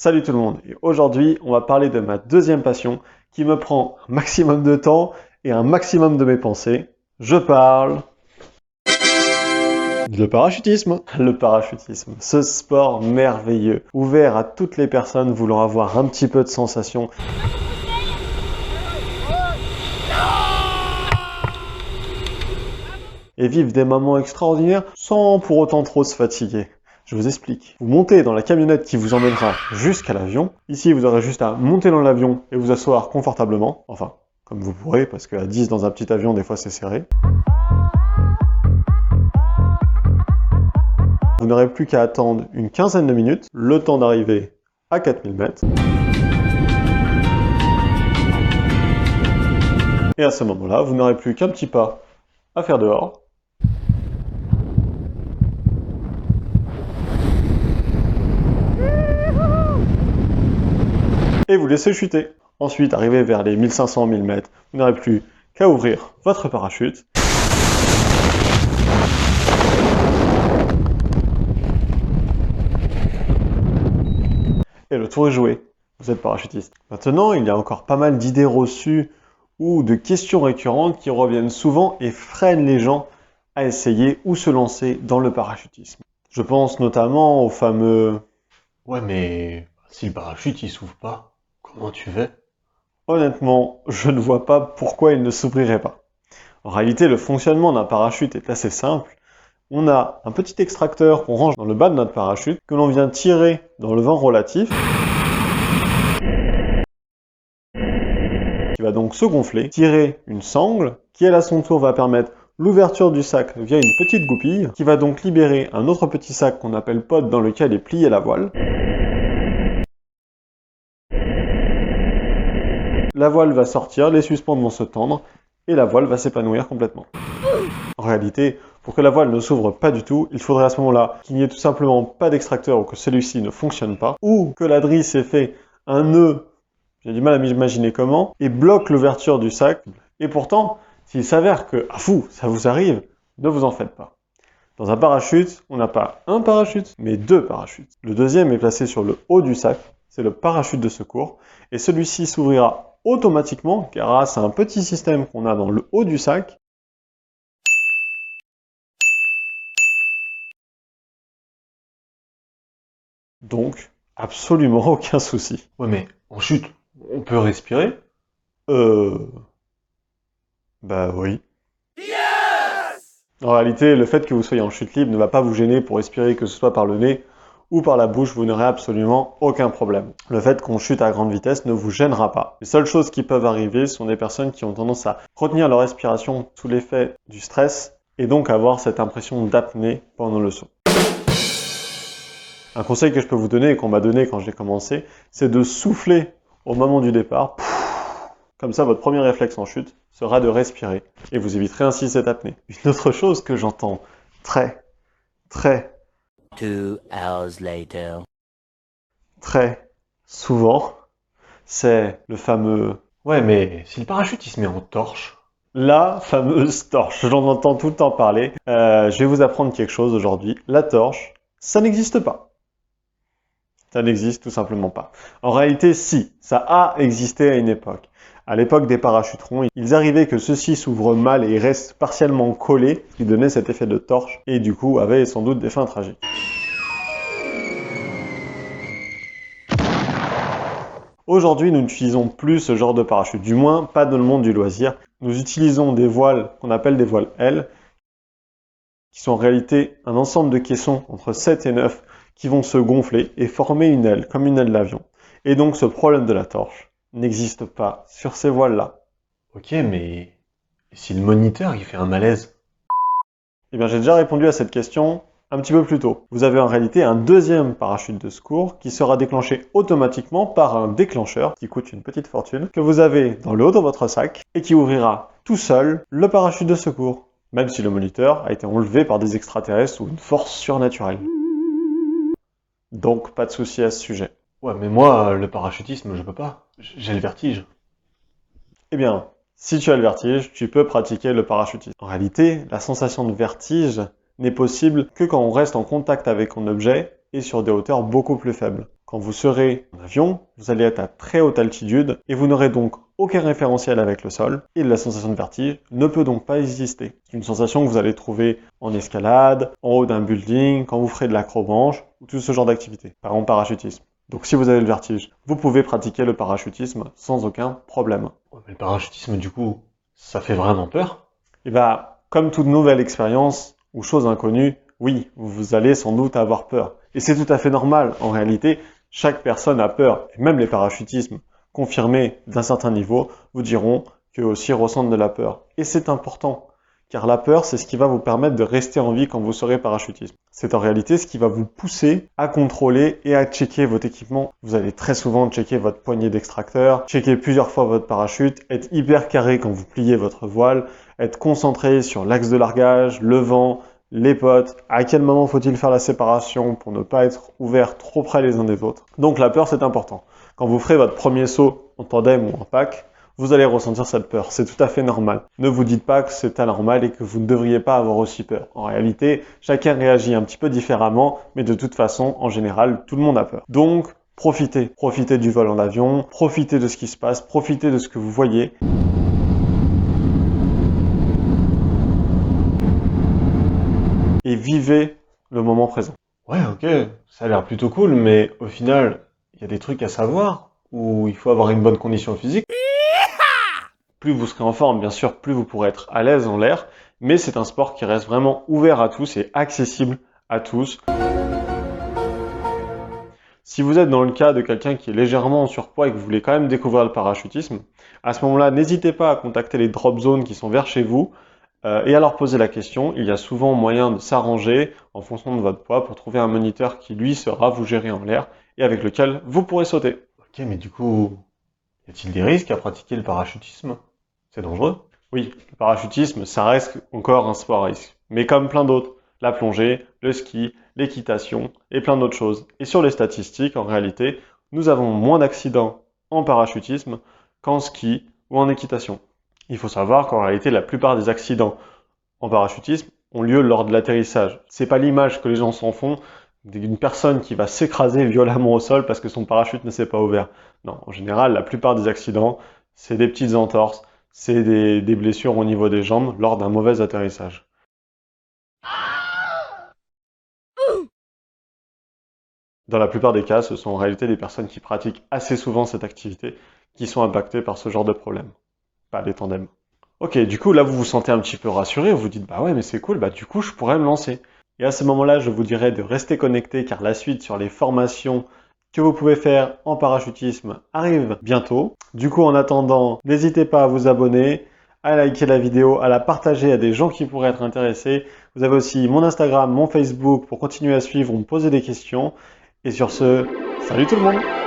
Salut tout le monde, et aujourd'hui on va parler de ma deuxième passion qui me prend un maximum de temps et un maximum de mes pensées. Je parle le parachutisme. Le parachutisme, ce sport merveilleux, ouvert à toutes les personnes voulant avoir un petit peu de sensation. Et vivre des moments extraordinaires sans pour autant trop se fatiguer. Je vous explique. Vous montez dans la camionnette qui vous emmènera jusqu'à l'avion. Ici, vous aurez juste à monter dans l'avion et vous asseoir confortablement. Enfin, comme vous pourrez, parce qu'à 10 dans un petit avion, des fois c'est serré. Vous n'aurez plus qu'à attendre une quinzaine de minutes, le temps d'arriver à 4000 mètres. Et à ce moment-là, vous n'aurez plus qu'un petit pas à faire dehors. Et vous laissez chuter. Ensuite, arrivé vers les 1500-1000 mètres, vous n'aurez plus qu'à ouvrir votre parachute. Et le tour est joué. Vous êtes parachutiste. Maintenant, il y a encore pas mal d'idées reçues ou de questions récurrentes qui reviennent souvent et freinent les gens à essayer ou se lancer dans le parachutisme. Je pense notamment au fameux « Ouais, mais si le parachute il s'ouvre pas, comment tu fais ?» Honnêtement, je ne vois pas pourquoi il ne s'ouvrirait pas. En réalité, le fonctionnement d'un parachute est assez simple. On a un petit extracteur qu'on range dans le bas de notre parachute, que l'on vient tirer dans le vent relatif, qui va donc se gonfler, tirer une sangle, qui elle à son tour va permettre l'ouverture du sac via une petite goupille, qui va donc libérer un autre petit sac qu'on appelle pod dans lequel est pliée la voile. La voile va sortir, les suspentes vont se tendre, et la voile va s'épanouir complètement. En réalité, pour que la voile ne s'ouvre pas du tout, il faudrait à ce moment-là qu'il n'y ait tout simplement pas d'extracteur ou que celui-ci ne fonctionne pas, ou que la drisse ait fait un nœud, j'ai du mal à m'imaginer comment, et bloque l'ouverture du sac. Et pourtant, s'il s'avère que, ah fou, ça vous arrive, ne vous en faites pas. Dans un parachute, on n'a pas un parachute, mais deux parachutes. Le deuxième est placé sur le haut du sac, c'est le parachute de secours, et celui-ci s'ouvrira automatiquement grâce à un petit système qu'on a dans le haut du sac. Donc, absolument aucun souci. Ouais, mais en chute, on peut respirer? Bah oui. En réalité, le fait que vous soyez en chute libre ne va pas vous gêner pour respirer, que ce soit par le nez ou par la bouche, vous n'aurez absolument aucun problème. Le fait qu'on chute à grande vitesse ne vous gênera pas. Les seules choses qui peuvent arriver sont des personnes qui ont tendance à retenir leur respiration sous l'effet du stress et donc avoir cette impression d'apnée pendant le saut. Un conseil que je peux vous donner et qu'on m'a donné quand j'ai commencé, c'est de souffler au moment du départ. Comme ça, votre premier réflexe en chute sera de respirer et vous éviterez ainsi cette apnée. Une autre chose que j'entends très 2 hours later. très souvent, c'est le fameux « Ouais, mais si le parachute il se met en torche, la fameuse torche ». J'en entends tout le temps parler. Je vais vous apprendre quelque chose aujourd'hui. La torche, ça n'existe pas. Ça n'existe tout simplement pas. En réalité, si, ça a existé à une époque. À l'époque des parachuterons, il arrivait que ceux-ci s'ouvrent mal et restent partiellement collés, ce qui donnait cet effet de torche, et du coup avait sans doute des fins tragiques. Aujourd'hui, nous n'utilisons plus ce genre de parachute, du moins pas dans le monde du loisir. Nous utilisons des voiles qu'on appelle des voiles L, qui sont en réalité un ensemble de caissons entre 7 et 9 qui vont se gonfler et former une aile, comme une aile d'avion. Et donc ce problème de la torche n'existe pas sur ces voiles-là. ok, mais si le moniteur il fait un malaise? Eh bien, j'ai déjà répondu à cette question un petit peu plus tôt. Vous avez en réalité un deuxième parachute de secours qui sera déclenché automatiquement par un déclencheur qui coûte une petite fortune, que vous avez dans le haut de votre sac et qui ouvrira tout seul le parachute de secours, même si le moniteur a été enlevé par des extraterrestres ou une force surnaturelle. Donc, pas de souci à ce sujet. Ouais, mais moi, le parachutisme, je peux pas. J'ai le vertige. Eh bien, si tu as le vertige, tu peux pratiquer le parachutisme. En réalité, la sensation de vertige n'est possible que quand on reste en contact avec un objet et sur des hauteurs beaucoup plus faibles. Quand vous serez en avion, vous allez être à très haute altitude et vous n'aurez donc aucun référentiel avec le sol et la sensation de vertige ne peut donc pas exister. C'est une sensation que vous allez trouver en escalade, en haut d'un building, quand vous ferez de l'acrobranche ou tout ce genre d'activité. Par exemple, parachutisme. Donc si vous avez le vertige, vous pouvez pratiquer le parachutisme sans aucun problème. Ouais, mais le parachutisme, du coup, ça fait vraiment peur? Et comme toute nouvelle expérience ou chose inconnue, oui, vous allez sans doute avoir peur. Et c'est tout à fait normal. En réalité, chaque personne a peur. Et même les parachutismes confirmés d'un certain niveau vous diront qu'eux aussi ressentent de la peur. Et c'est important. Car la peur, c'est ce qui va vous permettre de rester en vie quand vous serez parachutiste. C'est en réalité ce qui va vous pousser à contrôler et à checker votre équipement. Vous allez très souvent checker votre poignée d'extracteur, checker plusieurs fois votre parachute, être hyper carré quand vous pliez votre voile, être concentré sur l'axe de largage, le vent, les potes, à quel moment faut-il faire la séparation pour ne pas être ouvert trop près les uns des autres. Donc la peur, c'est important. Quand vous ferez votre premier saut en tandem ou en pack, vous allez ressentir cette peur. C'est tout à fait normal. Ne vous dites pas que c'est anormal et que vous ne devriez pas avoir aussi peur. En réalité, chacun réagit un petit peu différemment, mais de toute façon, en général, tout le monde a peur. Donc, profitez. Profitez du vol en avion, profitez de ce qui se passe, profitez de ce que vous voyez. Et vivez le moment présent. Ouais, ok, ça a l'air plutôt cool, mais au final, il y a des trucs à savoir, ou il faut avoir une bonne condition physique. Plus vous serez en forme, bien sûr, plus vous pourrez être à l'aise en l'air, mais c'est un sport qui reste vraiment ouvert à tous et accessible à tous. Si vous êtes dans le cas de quelqu'un qui est légèrement en surpoids et que vous voulez quand même découvrir le parachutisme, à ce moment-là, n'hésitez pas à contacter les drop zones qui sont vers chez vous et à leur poser la question. Il y a souvent moyen de s'arranger en fonction de votre poids pour trouver un moniteur qui, lui, saura vous gérer en l'air et avec lequel vous pourrez sauter. Ok, mais du coup, y a-t-il des risques à pratiquer le parachutisme? C'est dangereux? Oui, le parachutisme, ça reste encore un sport à risque. Mais comme plein d'autres, la plongée, le ski, l'équitation et plein d'autres choses. Et sur les statistiques, en réalité, nous avons moins d'accidents en parachutisme qu'en ski ou en équitation. Il faut savoir qu'en réalité, la plupart des accidents en parachutisme ont lieu lors de l'atterrissage. C'est pas l'image que les gens s'en font d'une personne qui va s'écraser violemment au sol parce que son parachute ne s'est pas ouvert. Non, en général, la plupart des accidents, c'est des petites entorses, c'est des blessures au niveau des jambes lors d'un mauvais atterrissage. Dans la plupart des cas, ce sont en réalité des personnes qui pratiquent assez souvent cette activité qui sont impactées par ce genre de problème, pas les tandems. Ok, du coup, là, vous vous sentez un petit peu rassuré, vous vous dites, bah ouais, mais c'est cool, bah du coup, je pourrais me lancer. Et à ce moment-là, je vous dirais de rester connecté car la suite sur les formations que vous pouvez faire en parachutisme arrive bientôt. Du coup, en attendant, n'hésitez pas à vous abonner, à liker la vidéo, à la partager à des gens qui pourraient être intéressés. Vous avez aussi mon Instagram, mon Facebook pour continuer à suivre, me poser des questions. Et sur ce, salut tout le monde!